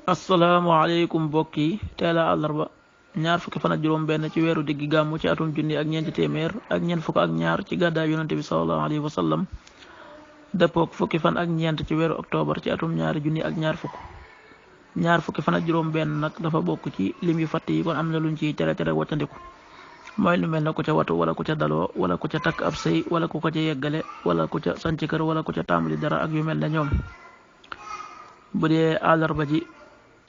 asalaamaaleykum mbokk yi teel a àllarba ñaar fukki fan ak juróom benn ci weeru diggi gàmmu ci atum junni ak ñeenti téeméer ak ñeent fukk ak ñaar ci gàddaay yonente bi sallallahu alayhi wa sallam dëppook fukki fan ak ñeent ci weeru octobre ci atum ñaari junni ak ñaar fukki fan ak juróom benn nag dafa bokk ci lim yu fatt yi kon am na luñ ciy tere waccandiku mooy lu mel ne ku ca watu wala ku ca daloo wala ku ca takk ab sëy wala ku ko ca yeggale wala ku ca sanc kër wala ku ca tàmbali dara ak yu mel ne ñoom. bu dee àllarba ji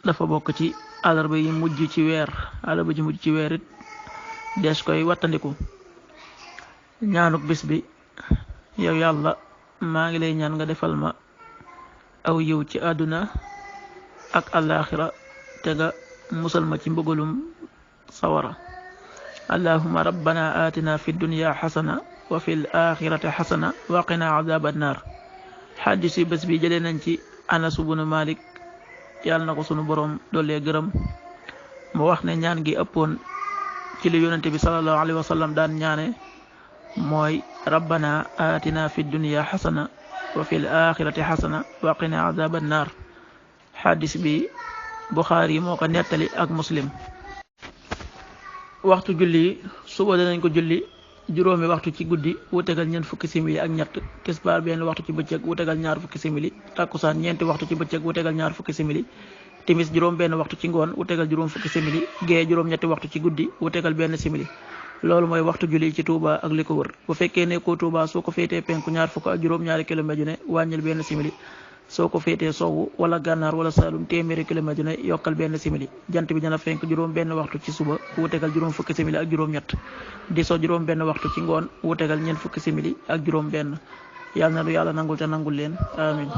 dafa bokk ci àllarba yi mujj ci weer it dees koy wattandiku. ñaanuk bis bi yow yàlla maa ngi lay ñaan nga defal ma aw yiw ci àdduna ak àllaaxira te nga musal ma ci mbugalum sawara. allahumma rabbana atina fi dunya xasana wa fil axirati xasana wa qina azaban naar. xaddis yi bés bi jëlee nañ ci Anas ibnu Malik yàlla na ko sunu boroom doole gërëm mu wax ne ñaan gi ëppoon ci li yonente bi sallallahu alayhi wa sallam daan ñaane mooy rabbana atina fi dunya xasana wa fil axirati xasana wa qina azaban naar. xaddis bi Buxaari moo ko nettali ak Muslim. waxtu julli suba danañ ko julli juróomi waxtu ci guddi wutegal ñeent fukki simili ak ñett, tisbaar benn waxtu ci bëccëg wutegal ñaar fukki simili, takkusaan ñeenti waxtu ci bëccëg wutegal ñaar fukki simili, timis juróom benn waxtu ci ngoon wutegal juróom fukki simili, gee juróom ñetti waxtu ci guddi wutegal benn simili. loolu mooy waxtu julli ci Touba ak li ko wër. bu fekkee nekkoo Touba soo ko féetee penku ñaar fukk ak juróom-ñaari kilomètre yu ne wàññil benn simili, soo ko féetee sowwu wala gànnaar wala saalum téeméeri kilomètre yu ne yokkal benn simili. jant bi dana fenk juróom benn waxtu ci suba wutegal juróom fukki simili ak juróom ñett, di so juróom benn waxtu ci ngoon wutegal ñeent fukki simili ak juróom benn. yàlla na lu yàlla nangul te nangul leen amin.